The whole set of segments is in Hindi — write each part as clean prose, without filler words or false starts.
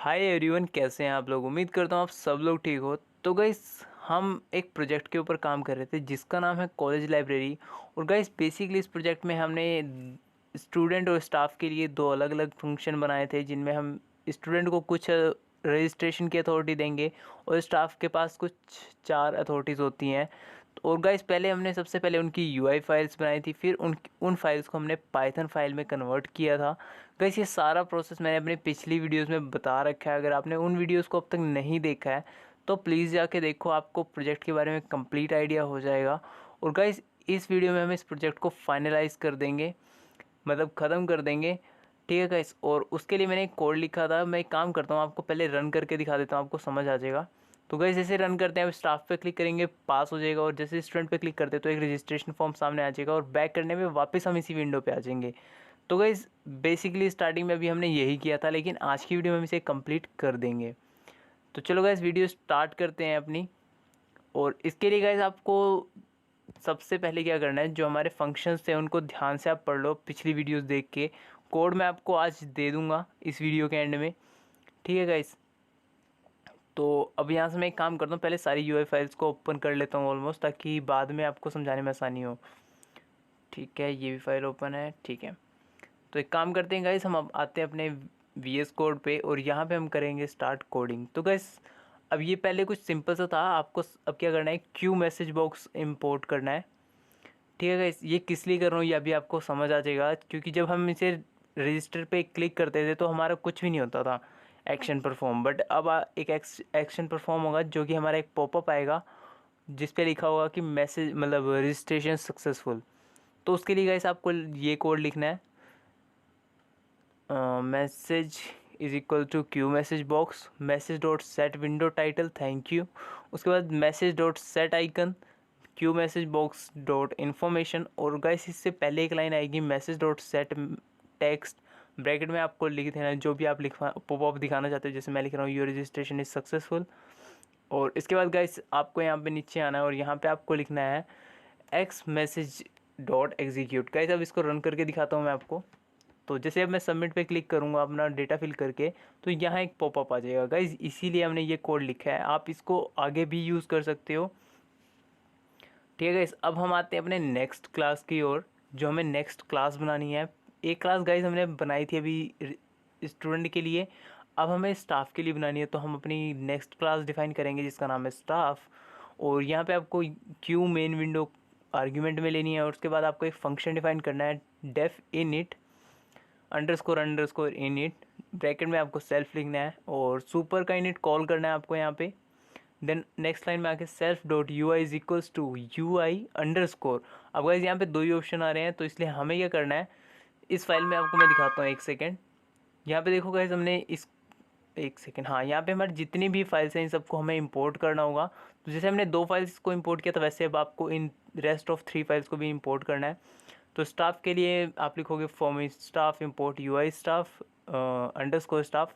हाय एवरीवन, कैसे हैं आप लोग। उम्मीद करता हूँ आप सब लोग ठीक हो। तो गाइस, हम एक प्रोजेक्ट के ऊपर काम कर रहे थे जिसका नाम है कॉलेज लाइब्रेरी। और गाइस, बेसिकली इस प्रोजेक्ट में हमने स्टूडेंट और स्टाफ के लिए दो अलग अलग फंक्शन बनाए थे, जिनमें हम स्टूडेंट को कुछ रजिस्ट्रेशन की अथॉरिटी देंगे और स्टाफ के पास कुछ चार अथॉरिटीज़ होती हैं। और गाइस, पहले हमने सबसे पहले उनकी यूआई फाइल्स बनाई थी, फिर उन फाइल्स को हमने पाइथन फाइल में कन्वर्ट किया था। गाइस, ये सारा प्रोसेस मैंने अपनी पिछली वीडियोस में बता रखा है। अगर आपने उन वीडियोस को अब तक नहीं देखा है तो प्लीज़ जाके देखो, आपको प्रोजेक्ट के बारे में कंप्लीट आइडिया हो जाएगा। और गाइस, इस वीडियो में हम इस प्रोजेक्ट को फाइनलाइज कर देंगे, मतलब ख़त्म कर देंगे। ठीक है गाइस, और उसके लिए मैंने एक कोड लिखा था। मैं एक काम करता हूँ, आपको पहले रन करके दिखा देता हूँ, आपको समझ आ जाएगा। तो गाइस, जैसे रन करते हैं, अब स्टाफ पे क्लिक करेंगे, पास हो जाएगा। और जैसे स्टूडेंट पे क्लिक करते हैं तो एक रजिस्ट्रेशन फॉर्म सामने आ जाएगा, और बैक करने में वापस हम इसी विंडो पे आ जाएंगे। तो गाइस, बेसिकली स्टार्टिंग में अभी हमने यही किया था, लेकिन आज की वीडियो में हम इसे कंप्लीट कर देंगे। तो चलो गाइस, वीडियो स्टार्ट करते हैं अपनी। और इसके लिए गाइस, आपको सबसे पहले क्या करना है, जो हमारे फंक्शंस थे उनको ध्यान से आप पढ़ लो, पिछली वीडियोस देख के। कोड मैं आपको आज दे दूंगा इस वीडियो के एंड में। ठीक है गाइस, तो अब यहाँ से मैं एक काम करता हूँ, पहले सारी यूआई फाइल्स को ओपन कर लेता हूँ ऑलमोस्ट, ताकि बाद में आपको समझाने में आसानी हो। ठीक है, ये भी फाइल ओपन है। ठीक है, तो एक काम करते हैं गाइस, हम अब आते हैं अपने VS कोड पे, और यहाँ पे हम करेंगे स्टार्ट कोडिंग। तो गाइस, अब ये पहले कुछ सिंपल सा था, आपको अब क्या करना है, क्यू मैसेज बॉक्स इंपोर्ट करना है। ठीक है गाइस, ये किस लिए कर रहा हूँ ये अभी आपको समझ आ जाएगा, क्योंकि जब हम इसे रजिस्टर पे क्लिक करते थे तो हमारा कुछ भी नहीं होता था एक्शन परफॉर्म। बट अब एक एक्शन परफॉर्म होगा, जो कि हमारा एक पॉपअप आएगा जिस पे लिखा होगा कि मैसेज, मतलब रजिस्ट्रेशन सक्सेसफुल। तो उसके लिए गाइस, आपको ये कोड लिखना है, message is equal to Q message box message dot set window title thank you. उसके बाद message dot set icon Q message box dot information. और गाइस, इससे पहले एक लाइन आएगी message dot set text, bracket में आपको लिख देना जो भी आप लिखवा पॉपअप दिखाना चाहते हो। जैसे मैं लिख रहा हूँ, योर रजिस्ट्रेशन इज सक्सेसफुल। और इसके बाद गाइस, आपको यहाँ पे नीचे आना है, और यहाँ पे आपको लिखना है x message dot execute. Guys, अब इसको रन करके दिखाता हूँ मैं आपको। तो जैसे अब मैं सबमिट पे क्लिक करूँगा अपना डेटा फिल करके, तो यहाँ एक पॉपअप आ जाएगा। गाइस, इसीलिए हमने ये कोड लिखा है, आप इसको आगे भी यूज़ कर सकते हो। ठीक है गाइस, अब हम आते हैं अपने नेक्स्ट क्लास की ओर, जो हमें नेक्स्ट क्लास बनानी है। एक क्लास गाइस हमने बनाई थी अभी स्टूडेंट के लिए, अब हमें स्टाफ के लिए बनानी है। तो हम अपनी नेक्स्ट क्लास डिफाइन करेंगे जिसका नाम है स्टाफ। और यहाँ पे आपको क्यू मेन विंडो आर्ग्यूमेंट में लेनी है, और उसके बाद आपको एक फंक्शन डिफाइन करना है, def in it underscore in it, bracket में आपको सेल्फ लिखना है, और सुपर का इन इट कॉल करना है आपको यहाँ पे। देन नेक्स्ट लाइन में आके self dot U I is equals to U I underscore. अब गाइस, यहाँ पे दो ही ऑप्शन आ रहे हैं, तो इसलिए हमें क्या करना है, इस फाइल में आपको मैं दिखाता हूँ, एक सेकेंड। यहाँ पे देखो गाइस, हमने इस एक सेकेंड, हाँ, यहाँ पे हमारी जितनी भी फाइल्स हैं इन सबको हमें इंपोर्ट करना होगा। तो जैसे हमने दो फाइल्स को इंपोर्ट किया था, वैसे अब आपको इन रेस्ट ऑफ 3 फाइल्स को भी इंपोर्ट करना है। तो स्टाफ के लिए आप लिखोगे form staff import you I staff underscore staff.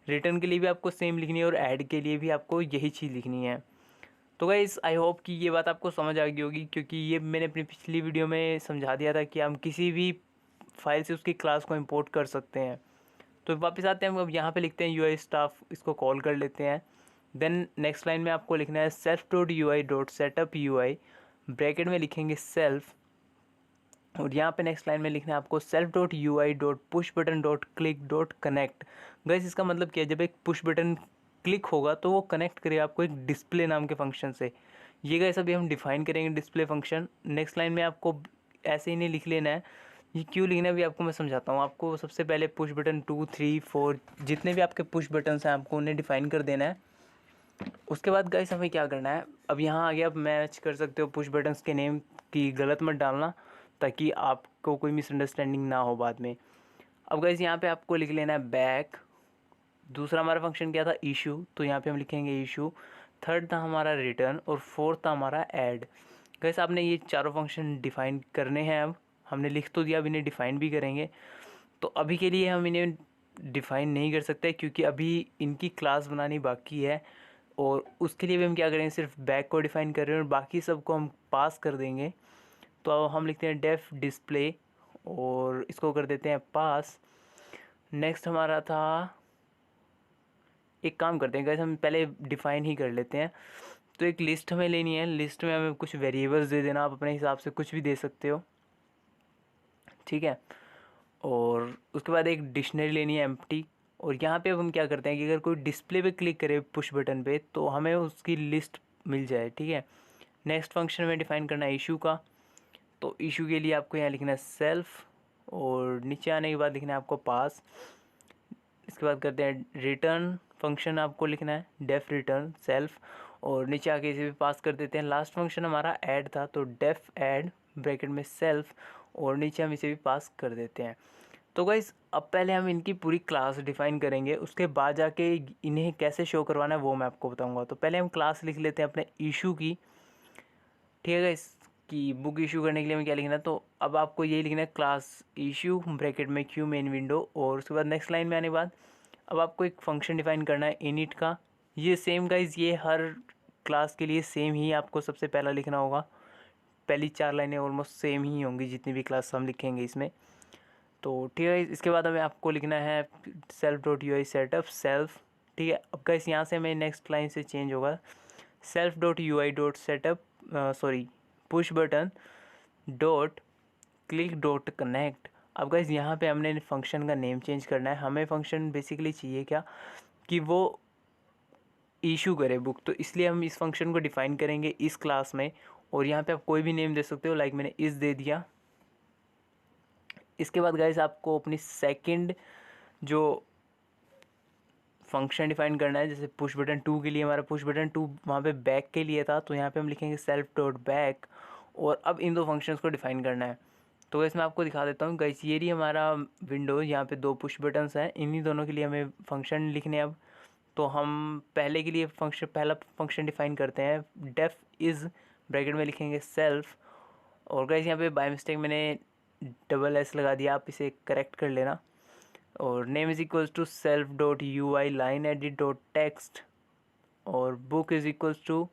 Return के लिए भी आपको सेम लिखनी है, और ऐड के लिए भी आपको यही चीज़ लिखनी है। तो गाइस, आई होप कि ये बात आपको समझ आ गई होगी, क्योंकि ये मैंने अपनी पिछली वीडियो में समझा दिया था कि हम किसी भी फाइल से उसकी क्लास को इंपोर्ट कर सकते हैं। तो वापस आते हैं, हम अब यहाँ पे लिखते हैं यूआई स्टाफ, इसको कॉल कर लेते हैं। देन नेक्स्ट लाइन में आपको लिखना है self dot U I dot setup U I, bracket में लिखेंगे सेल्फ। और यहाँ पे नेक्स्ट लाइन में लिखना है आपको self dot U I dot push button dot click dot connect. Guys, इसका मतलब क्या है, जब एक पुश बटन क्लिक होगा तो वो कनेक्ट करेगा आपको एक डिस्प्ले नाम के फंक्शन से। ये गाइस, अभी हम डिफाइन करेंगे डिस्प्ले फंक्शन। नेक्स्ट लाइन में आपको ऐसे ही नहीं लिख लेना है, ये क्यों लिखना है भी आपको मैं समझाता हूँ। आपको सबसे पहले पुश बटन 2 3 4 जितने भी आपके पुश बटन्स हैं आपको उन्हें डिफाइन कर देना है। उसके बाद गाइस, हमें क्या करना है, अब यहाँ आ गया, आप मैच कर सकते हो पुश बटन्स के नेम की, गलत मत डालना ताकि आपको कोई मिसअंडरस्टैंडिंग ना हो बाद में। अब गाइस, यहाँ पे आपको लिख लेना है बैक। दूसरा हमारा फंक्शन क्या था, इशू, तो यहाँ पे हम लिखेंगे इशू। थर्ड था हमारा रिटर्न, और फोर्थ था हमारा ऐड। गाइस, आपने ये चारों फंक्शन डिफाइन करने हैं। अब हमने लिख तो दिया, अब इन्हें डिफाइन भी करेंगे। तो अभी के लिए हम इन्हें डिफाइन नहीं कर सकते, क्योंकि अभी इनकी क्लास बनानी बाकी है। और उसके लिए भी हम क्या करेंगे, सिर्फ बैक को डिफाइन कर रहे हैं, और बाकी सबको हम पास कर देंगे। तो अब हम लिखते हैं डेफ डिस्प्ले, और इसको कर देते हैं पास। नेक्स्ट हमारा था एक काम करते हैं गाइस, हम पहले डिफाइन ही कर लेते हैं। तो एक लिस्ट हमें लेनी है, लिस्ट में हमें कुछ वेरिएबल्स दे देना, आप अपने हिसाब से कुछ भी दे सकते हो, ठीक है। और उसके बाद एक डिक्शनरी लेनी है एम्प्टी। और यहाँ पे अब हम क्या करते हैं कि अगर कोई डिस्प्ले पे क्लिक करे पुश बटन पे तो हमें उसकी लिस्ट मिल जाए, ठीक है। नेक्स्ट फंक्शन में डिफाइन करना है इशू का। तो इशू के लिए आपको यहाँ लिखना है सेल्फ, और नीचे आने के बाद लिखना है आपको पास। इसके बाद करते हैं रिटर्न फंक्शन, आपको लिखना है डेफ रिटर्न सेल्फ, और नीचे आके इसे भी पास कर देते हैं। लास्ट फंक्शन हमारा ऐड था, तो डेफ ऐड ब्रैकेट में सेल्फ, और नीचे हम इसे भी पास कर देते हैं। तो गाइस अब पहले हम इनकी पूरी क्लास डिफाइन करेंगे, उसके बाद जाके इन्हें कैसे शो करवाना है वो मैं आपको बताऊंगा। तो पहले हम क्लास लिख लेते हैं अपने इशू की, ठीक है गाइस। कि बुक इशू करने के लिए हमें क्या लिखना है, तो अब आपको यही लिखना है क्लास इशू ब्रैकेट में क्यू मेन विंडो। और उसके बाद नेक्स्ट लाइन में आने के बाद अब आपको एक फंक्शन डिफाइन करना है इनिट का। ये सेम गाइस, ये हर क्लास के लिए सेम ही आपको सबसे पहला लिखना होगा। पहली 4 लाइनें ऑलमोस्ट सेम ही होंगी जितनी भी क्लास हम लिखेंगे इसमें। तो ठीक है, इसके बाद हमें आपको लिखना है self dot U I setup self, ठीक है। अब गाइस यहाँ से हमें नेक्स्ट लाइन से चेंज होगा self dot U I dot setup sorry push button dot click dot connect. अब गाइस यहाँ पे हमने फंक्शन का नेम चेंज करना है। हमें फंक्शन बेसिकली चाहिए क्या, कि वो इशू करे बुक, तो इसलिए हम इस फंक्शन को डिफाइन करेंगे इस क्लास में। और यहाँ पे आप कोई भी नेम दे सकते हो, लाइक मैंने इस दे दिया। इसके बाद गाइस आपको अपनी सेकंड जो फंक्शन डिफाइन करना है, जैसे पुश बटन 2 के लिए हमारा पुश बटन 2 वहाँ पे बैक के लिए था, तो यहाँ पे हम लिखेंगे सेल्फ डॉट बैक। और अब इन दो फंक्शंस को डिफाइन करना है। तो इसमें आपको दिखा देता हूँ गाइस, ये रही हमारा विंडो, यहाँ पे 2 पुश बटन्स हैं, इन्हीं दोनों के लिए हमें फंक्शन लिखने हैं अब। तो हम पहले के लिए पहला फंक्शन डिफाइन करते हैं डेफ इज़ ब्रैकेट में लिखेंगे सेल्फ। और गाइस यहाँ पे बाय मिस्टेक मैंने डबल एस लगा दिया, आप इसे करेक्ट कर लेना। और name is equals to self dot U I line edit dot text, और book is equals to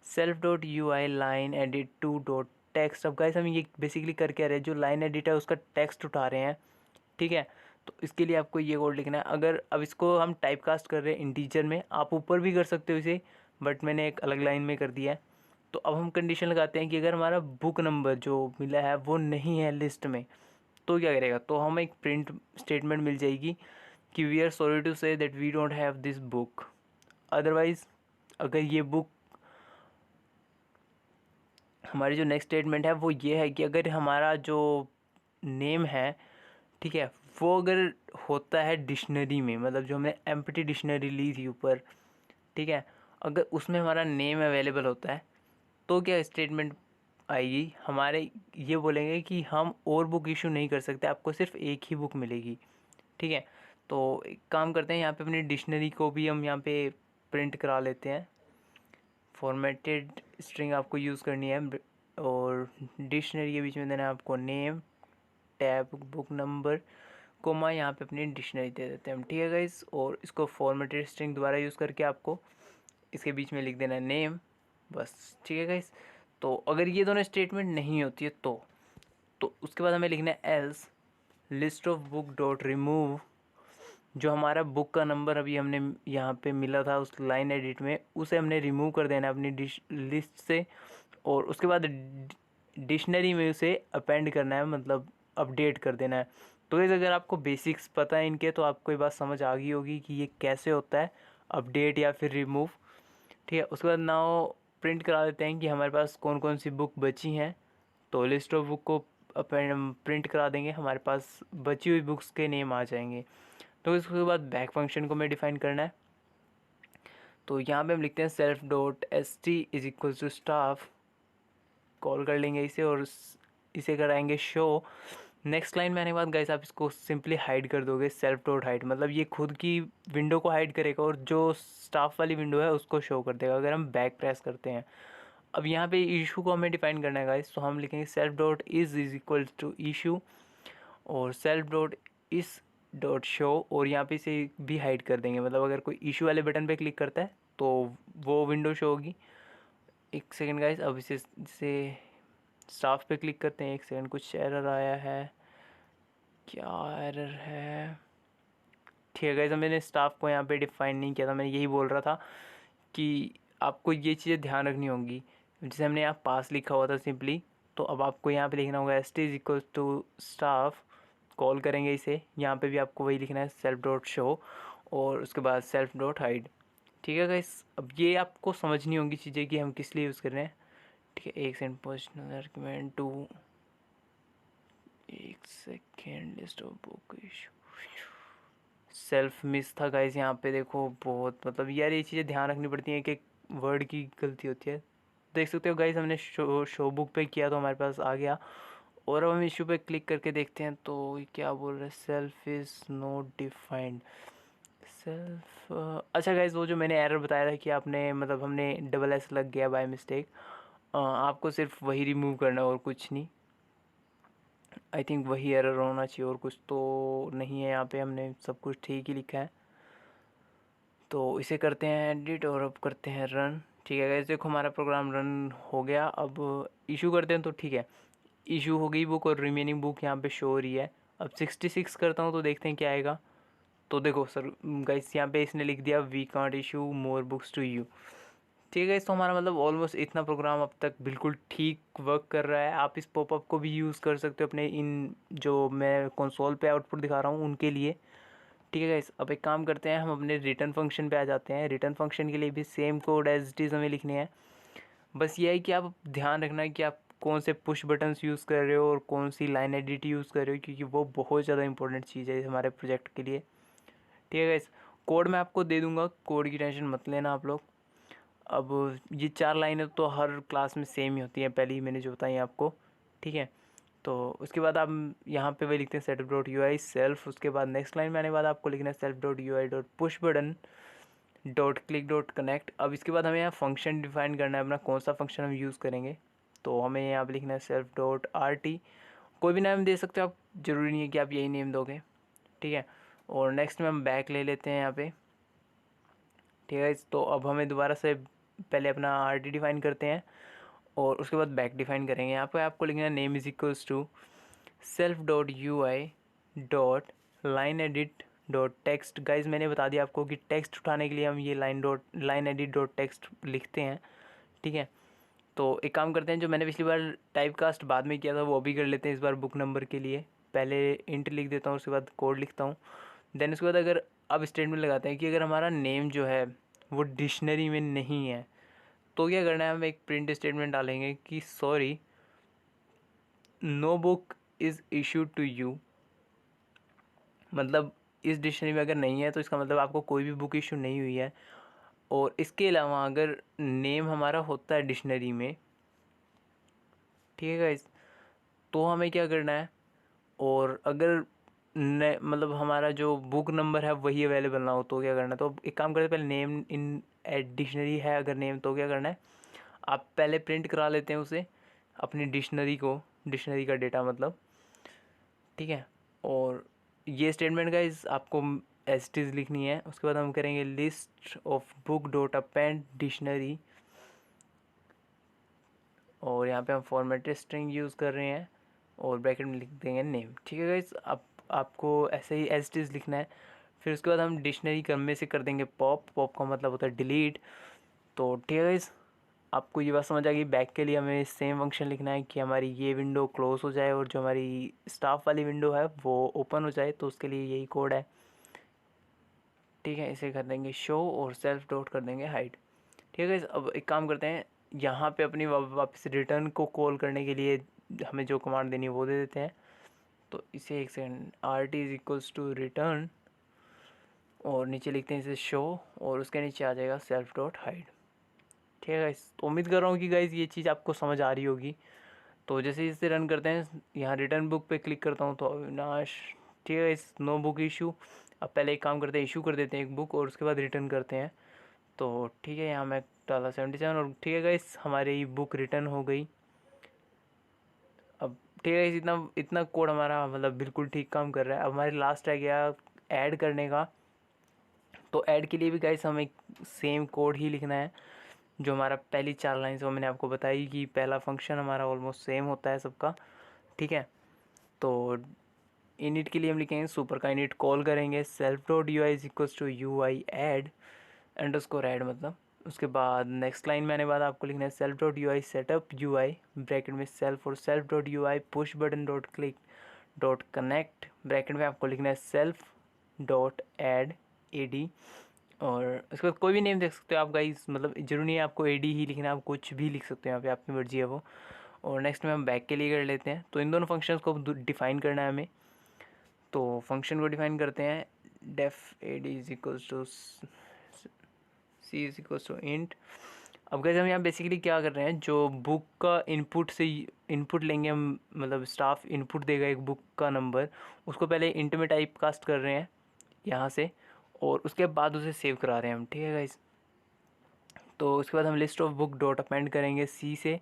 self dot U I line edit two dot text. अब गाइस हम ये बेसिकली कर क्या रहे हैं, जो लाइन एडिट है उसका टेक्स्ट उठा रहे हैं, ठीक है। तो इसके लिए आपको ये कोड लिखना है। अगर अब इसको हम टाइप कास्ट कर रहे हैं इंटीजर में, आप ऊपर भी कर सकते हो इसे, बट मैंने एक अलग लाइन में कर दिया है। तो अब हम कंडीशन लगाते हैं कि अगर हमारा बुक नंबर जो मिला है वो नहीं है लिस्ट में, तो क्या करेगा, तो हमें एक प्रिंट स्टेटमेंट मिल जाएगी कि we are sorry to say that we don't have this book. Otherwise अगर ये बुक, हमारी जो नेक्स्ट स्टेटमेंट है वो ये है कि अगर हमारा जो नेम है, ठीक है, वो अगर होता है डिक्शनरी में, मतलब जो हमने एम्प्टी डिक्शनरी ली थी ऊपर, ठीक है, अगर उसमें हमारा नेम अवेलेबल होता है, तो क्या स्टेटमेंट आएगी हमारे, ये बोलेंगे कि हम और बुक इशू नहीं कर सकते, आपको सिर्फ एक ही बुक मिलेगी, ठीक है। तो एक काम करते हैं, यहाँ पे अपनी डिक्शनरी को भी हम यहाँ पे प्रिंट करा लेते हैं। फॉर्मेटेड स्ट्रिंग आपको यूज़ करनी है, और डिक्शनरी के बीच में देना है आपको name tab book number comma, यहाँ पे अपनी डिक्शनरी दे देते हैं हम, ठीक है गाइस। और इसको फॉर्मेटेड स्ट्रिंग दोबारा यूज़ करके आपको इसके बीच में लिख देना है नेम, बस, ठीक है गाइस। तो अगर ये दोनों स्टेटमेंट नहीं होती है तो उसके बाद हमें लिखना है else list of book dot remove, जो हमारा बुक का नंबर अभी हमने यहाँ पे मिला था उस लाइन एडिट में, उसे हमने रिमूव कर देना है अपनी लिस्ट से। और उसके बाद डिक्शनरी में उसे अपेंड करना है, मतलब अपडेट कर देना है। तो इस अगर आपको बेसिक्स पता है इनके, तो आपको ये बात समझ आ गई होगी कि ये कैसे होता है अपडेट या फिर रिमूव, ठीक है। उसके बाद नाउ प्रिंट करा देते हैं कि हमारे पास कौन कौन सी बुक बची हैं। तो लिस्ट ऑफ बुक को प्रिंट करा देंगे, हमारे पास बची हुई बुक्स के नेम आ जाएंगे। तो इसके बाद बैक फंक्शन को हमें डिफाइन करना है। तो यहाँ पे हम लिखते हैं self dot S T is equal to staff, call कर लेंगे इसे और इसे कराएंगे शो। नेक्स्ट लाइन में आने के बाद गाइस आप इसको सिंपली हाइड कर दोगे, सेल्फ डॉट हाइड, मतलब ये खुद की विंडो को हाइड करेगा और जो स्टाफ वाली विंडो है उसको शो कर देगा अगर हम बैक प्रेस करते हैं। अब यहाँ पे इशू को हमें डिफाइन करना है गाइस, तो हम लिखेंगे self dot is equal to issue, और सेल्फ डॉट इस डॉट शो, और यहाँ पे इसे भी हाइड कर देंगे, मतलब अगर कोई इशू वाले बटन पे क्लिक करता है तो वो विंडो शो होगी। एक सेकेंड गाइस, अब इसे स्टाफ पे क्लिक करते हैं। एक सेकेंड, कुछ एरर आया है, क्या एरर है, ठीक है गाइस, मैंने स्टाफ को यहाँ पे डिफाइन नहीं किया था, मैं यही बोल रहा था कि आपको ये चीज़ें ध्यान रखनी होंगी। जैसे हमने यहाँ पास लिखा हुआ था सिंपली, तो अब आपको यहाँ पे लिखना होगा S T is equal to staff, call करेंगे इसे, यहाँ पे भी आपको वही लिखना है सेल्फ डॉट शो और उसके बाद सेल्फ डॉट हाइड। ठीक है गाइस, अब ये आपको समझनी होंगी चीज़ें कि हम किस लिए यूज़ कर रहे हैं। ठीक है, एक सेकंड, पर्सनल आर्गुमेंट टू, एक second, list of book issue, self miss था गाइस यहाँ पे, देखो बहुत मतलब यार ये चीज़ें ध्यान रखनी पड़ती हैं कि वर्ड की गलती होती है। देख सकते हो गाइस, हमने शो बुक पे किया तो हमारे पास आ गया, और अब हम इशू पे क्लिक करके देखते हैं तो ये क्या बोल रहे हैं, self is not defined self. अच्छा गाइस, वो जो मैंने एरर बताया था कि आपने मतलब हमने डबल एस लग गया बाय मिस्टेक, आपको सिर्फ वही रिमूव करना है और कुछ नहीं। आई थिंक वही एरर होना चाहिए और कुछ तो नहीं है, यहाँ पे हमने सब कुछ ठीक ही लिखा है। तो इसे करते हैं एडिट और अब करते हैं रन। ठीक है गाइस, देखो हमारा प्रोग्राम रन हो गया। अब इशू करते हैं तो ठीक है, इशू हो गई बुक और रिमेनिंग बुक यहाँ पे शो हो रही है। अब 66 करता हूँ तो देखते हैं क्या आएगा। तो देखो सर गाइस, यहाँ पे इसने लिख दिया we can't issue more books to you. ठीक है गाइस, तो हमारा मतलब ऑलमोस्ट इतना प्रोग्राम अब तक बिल्कुल ठीक वर्क कर रहा है। आप इस पॉपअप को भी यूज़ कर सकते हो अपने इन जो मैं कंसोल पे आउटपुट दिखा रहा हूँ उनके लिए। ठीक है गाइस, अब एक काम करते हैं, हम अपने रिटर्न फंक्शन पे आ जाते हैं। रिटर्न फंक्शन के लिए भी same code as it is हमें लिखने हैं। बस ये है कि आप ध्यान रखना है कि आप कौन से पुश बटन्स यूज़ कर रहे हो और कौन सी लाइन एडिट यूज़ कर रहे हो, क्योंकि वो बहुत ज़्यादा इंपॉर्टेंट चीज़ है हमारे प्रोजेक्ट के लिए। ठीक है गाइस, कोड मैं आपको दे दूँगा, कोड की टेंशन मत लेना आप लोग। अब ये 4 लाइनें तो हर क्लास में सेम ही होती हैं, पहले ही मैंने जो बताई आपको। ठीक है, तो उसके बाद आप यहाँ पे वही लिखते हैं setup dot U I self. उसके बाद नेक्स्ट लाइन में आने के बाद आपको लिखना है self dot U I dot push button dot click dot connect. अब इसके बाद हमें यहाँ फंक्शन डिफाइन करना है अपना, कौन सा फंक्शन हम यूज़ करेंगे। तो हमें यहाँ पे लिखना है सेल्फ डॉट आर टी, कोई भी नाम दे सकते हो आप, ज़रूरी नहीं है कि आप यही नेम दोगे। ठीक है, और नेक्स्ट में हम बैक ले लेते हैं यहाँ पे। ठीक है, तो अब हमें दोबारा से पहले अपना आर टी डिफाइन करते हैं और उसके बाद बैक डिफाइन करेंगे। यहाँ पे आपको लिखना है name is equals to self dot U I dot line edit dot text. Guys मैंने बता दिया आपको कि टेक्स्ट उठाने के लिए हम ये लाइन एडिट डॉट टेक्स्ट लिखते हैं। ठीक है, तो एक काम करते हैं, जो मैंने पिछली बार टाइप कास्ट बाद में किया था वो भी कर लेते हैं इस बार बुक नंबर के लिए। पहले इंट लिख देता हूँ, उसके बाद कोड लिखता हूँ, देन उसके बाद अगर अब स्टेटमेंट लगाते हैं कि अगर हमारा नेम जो है वो डिक्शनरी में नहीं है तो क्या करना है, हम एक प्रिंट स्टेटमेंट डालेंगे कि sorry no book is issued to you. मतलब इस डिक्शनरी में अगर नहीं है तो इसका मतलब आपको कोई भी बुक इशू नहीं हुई है। और इसके अलावा अगर नेम हमारा होता है डिक्शनरी में, ठीक है गाइस, तो हमें क्या करना है, और अगर मतलब हमारा जो बुक नंबर है वही अवेलेबल ना हो तो क्या करना है। तो एक काम करते हैं, पहले नेम इन डिक्शनरी है अगर नेम, तो क्या करना है, आप पहले प्रिंट करा लेते हैं उसे अपनी डिक्शनरी को, डिक्शनरी का डेटा मतलब। ठीक है, और ये स्टेटमेंट गाइस आपको एज इट इज़ लिखनी है। उसके बाद हम करेंगे list of book dot append dictionary, और यहाँ पे हम फॉर्मेटेड स्ट्रिंग यूज़ कर रहे हैं और ब्रैकेट में लिख देंगे नेम। ठीक है गाइस, आपको ऐसे ही एज इट इज़ लिखना है। फिर उसके बाद हम डिक्शनरी क्रम में से कर देंगे पॉप, पॉप का मतलब होता है डिलीट। तो ठीक है गाइस, आपको ये बात समझ आ गई। बैक के लिए हमें सेम फंक्शन लिखना है कि हमारी ये विंडो क्लोज हो जाए और जो हमारी स्टाफ वाली विंडो है वो ओपन हो जाए, तो उसके लिए यही कोड है। ठीक है, इसे कर देंगे शो और सेल्फ डॉट कर देंगे हाइड। ठीक है गाइस, अब एक काम करते हैं, यहाँ पे अपनी वापस रिटर्न को कॉल करने के लिए हमें जो कमांड देनी है वो दे देते हैं। तो इसे एक second, R T is equals to return और नीचे लिखते हैं इसे शो और उसके नीचे आ जाएगा सेल्फ डॉट हाइड। ठीक है गाइस, तो उम्मीद कर रहा हूँ कि गाइस ये चीज़ आपको समझ आ रही होगी। तो जैसे इसे रन करते हैं, यहाँ रिटर्न बुक पे क्लिक करता हूँ तो अविनाश, ठीक है इस नो बुक इशू। अब पहले एक काम करते हैं, इशू कर देते हैं एक बुक और उसके बाद रिटर्न करते हैं। तो ठीक है, यहाँ मैं डाला 77 और ठीक है गाइस, हमारी बुक रिटर्न हो गई। अब ठीक है गाइस, इतना इतना कोड हमारा मतलब बिल्कुल ठीक काम कर रहा है। अब हमारे लास्ट रह गया ऐड करने का। तो ऐड के लिए भी गाइस हमें सेम कोड ही लिखना है जो हमारा पहली 4 लाइन से, वो मैंने आपको बताई कि पहला फंक्शन हमारा ऑलमोस्ट सेम होता है सबका। ठीक है, तो इनिट के लिए हम लिखेंगे सुपर का इनिट कॉल करेंगे self dot U I is equals to U I add underscore add मतलब। उसके बाद नेक्स्ट लाइन में आने बाद आपको लिखना है self dot U I setup U I bracket में सेल्फ और self dot U I push button dot click dot connect bracket में आपको लिखना है self dot add A D. और उसके बाद कोई भी नेम देख सकते हो आप गाइस, मतलब जरूरी नहीं है आपको ए डी ही लिखना है, आप कुछ भी लिख सकते हो यहाँ पे, आपकी मर्जी है वो। और नेक्स्ट में हम बैक के लिए कर लेते हैं। तो इन दोनों फंक्शंस को डिफाइन करना है हमें। तो फंक्शन को डिफाइन करते हैं def A D is equals to C is equals to int. अब गाइस हम यहाँ बेसिकली क्या कर रहे हैं, जो बुक का इनपुट से इनपुट लेंगे हम, मतलब स्टाफ इनपुट देगा एक बुक का नंबर, उसको पहले इंट में टाइप कास्ट कर रहे हैं यहाँ से, और उसके बाद उसे सेव करा रहे हैं हम, ठीक है गाइस। तो उसके बाद हम list of book dot append करेंगे सी से,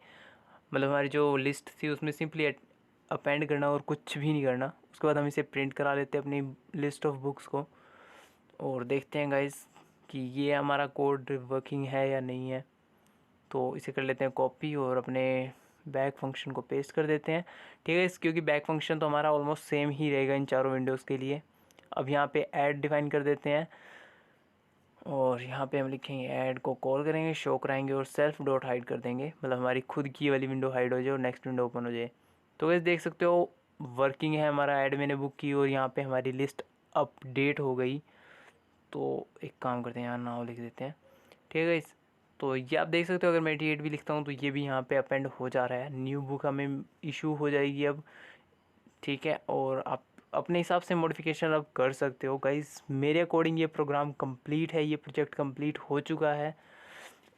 मतलब हमारी जो लिस्ट थी उसमें सिंपली अपेंड करना और कुछ भी नहीं करना। उसके बाद हम इसे प्रिंट करा लेते हैं अपनी लिस्ट ऑफ बुक्स को, और देखते हैं गाइस कि ये हमारा कोड वर्किंग है या नहीं है। तो इसे कर लेते हैं कॉपी और अपने बैक फंक्शन को पेस्ट कर देते हैं, ठीक है। क्योंकि बैक फंक्शन तो हमारा ऑलमोस्ट सेम ही रहेगा इन चारों विंडोज़ के लिए। अब यहाँ पे ऐड डिफाइन कर देते हैं, और यहाँ पे हम लिखेंगे ऐड को कॉल करेंगे, शो कराएंगे और सेल्फ डॉट हाइड कर देंगे, मतलब हमारी खुद की वाली विंडो हाइड हो जाए और नेक्स्ट विंडो ओपन हो जाए। तो वैसे देख सकते हो वर्किंग है हमारा ऐड, मैंने बुक की और यहाँ पे हमारी लिस्ट अपडेट हो गई। तो एक काम करते हैं, यहाँ नाउ लिख देते हैं, ठीक है। तो ये आप देख सकते हो, अगर मैं 88 भी लिखता हूँ तो ये भी यहाँ पे अपेंड हो जा रहा है, न्यू बुक हमें इशू हो जाएगी अब, ठीक है। और आप अपने हिसाब से मॉडिफिकेशन अब कर सकते हो गाइस। मेरे अकॉर्डिंग ये प्रोग्राम कंप्लीट है, ये प्रोजेक्ट कंप्लीट हो चुका है।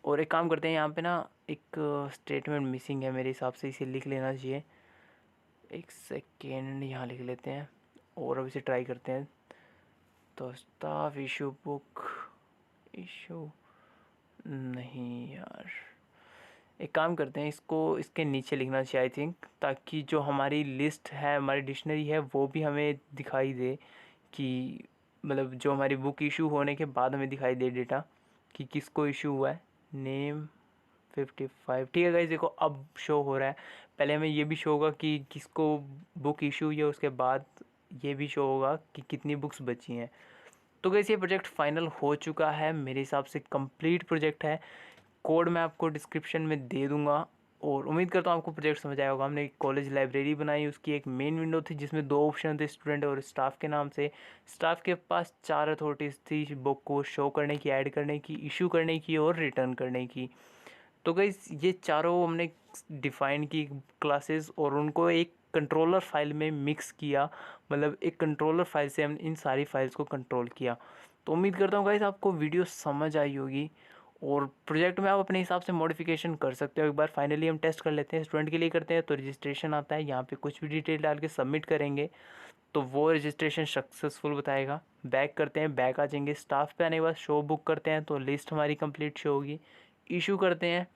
और एक काम करते हैं, यहाँ पे ना एक स्टेटमेंट मिसिंग है मेरे हिसाब से, इसे लिख लेना चाहिए। एक सेकेंड, यहाँ लिख लेते हैं और अब इसे ट्राई करते हैं। तो स्टाफ इशू बुक इशू, नहीं यार, एक काम करते हैं, इसको इसके नीचे लिखना चाहिए आई थिंक, ताकि जो हमारी लिस्ट है, हमारी डिक्शनरी है, वो भी हमें दिखाई दे कि मतलब जो हमारी बुक इशू होने के बाद हमें दिखाई दे डेटा कि किसको इशू हुआ है। नेम 55, ठीक है गाइस, देखो अब शो हो रहा है। पहले हमें ये भी शो होगा कि किसको बुक इशू हुई है, उसके बाद ये भी शो होगा कि कितनी बुक्स बची हैं। तो गाइस ये प्रोजेक्ट फाइनल हो चुका है, मेरे हिसाब से कंप्लीट प्रोजेक्ट है। कोड मैं आपको डिस्क्रिप्शन में दे दूंगा, और उम्मीद करता हूँ आपको प्रोजेक्ट समझ आया होगा। हमने एक कॉलेज लाइब्रेरी बनाई, उसकी एक मेन विंडो थी जिसमें 2 ऑप्शन थे, स्टूडेंट और स्टाफ के नाम से। स्टाफ के पास 4 अथॉरिटीज़ थी बुक को शो करने की, ऐड करने की, इशू करने की और रिटर्न करने की। तो गाइस ये चारों हमने डिफ़ाइन की क्लासेस, और उनको एक कंट्रोलर फाइल में मिक्स किया, मतलब एक कंट्रोलर फाइल से हमने इन सारी फाइल्स को कंट्रोल किया। तो उम्मीद करता हूँ गाइस आपको वीडियो समझ आई होगी, और प्रोजेक्ट में आप अपने हिसाब से मॉडिफिकेशन कर सकते हो। एक बार फाइनली हम टेस्ट कर लेते हैं, स्टूडेंट के लिए करते हैं। तो रजिस्ट्रेशन आता है, यहाँ पे कुछ भी डिटेल डाल के सबमिट करेंगे तो वो रजिस्ट्रेशन सक्सेसफुल बताएगा। बैक करते हैं, बैक आ जाएंगे, स्टाफ पे आने के बाद शो बुक करते हैं तो लिस्ट हमारी कंप्लीट शो होगी। इशू करते हैं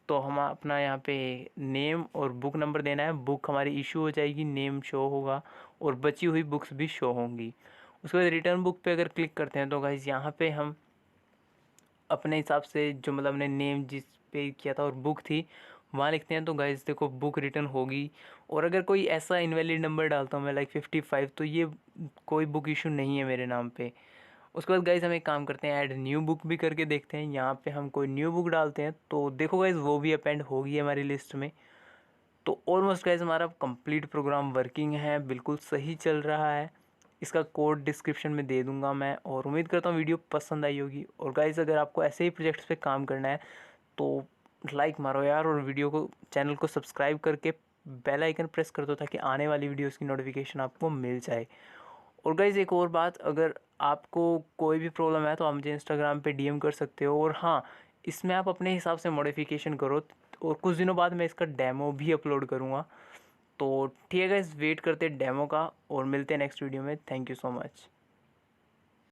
तो हम अपना यहाँ पे नेम और बुक नंबर देना है, बुक हमारी इशू हो जाएगी, नेम शो होगा और बची हुई बुक्स भी शो होंगी। उसके बाद रिटर्न बुक पे अगर क्लिक करते हैं तो गाइस यहाँ पे हम अपने हिसाब से जो मतलब हमने नेम जिस पे किया था और बुक थी वहाँ लिखते हैं। तो गाइस देखो बुक रिटर्न होगी। और अगर कोई ऐसा इनवैलिड नंबर डालता हूँ मैं लाइक 55, तो ये कोई बुक इशू नहीं है मेरे नाम पे। उसके बाद गाइस हम एक काम करते हैं, ऐड न्यू बुक भी करके देखते हैं। यहाँ पे हम कोई न्यू बुक डालते हैं तो देखो गाइस वो भी अपेंड होगी हमारी लिस्ट में। तो ऑलमोस्ट गाइस हमारा कंप्लीट प्रोग्राम वर्किंग है, बिल्कुल सही चल रहा है। इसका कोड डिस्क्रिप्शन में दे दूंगा मैं, और उम्मीद करता हूँ वीडियो पसंद आई होगी। और गाइस अगर आपको ऐसे ही प्रोजेक्ट्स पे काम करना है तो लाइक मारो यार, और वीडियो को चैनल को सब्सक्राइब करके बेल आइकन प्रेस कर दो ताकि आने वाली वीडियोस की नोटिफिकेशन आपको मिल जाए। और गाइस एक और बात, अगर आपको कोई भी प्रॉब्लम है तो आप मुझे इंस्टाग्राम पे डीएम कर सकते हो। और हाँ, इसमें आप अपने हिसाब से मॉडिफिकेशन करो, और कुछ दिनों बाद मैं इसका डेमो भी अपलोड करूँगा। तो ठीक है गाइस, वेट करते हैं डेमो का, और मिलते हैं नेक्स्ट वीडियो में। Thank you so much.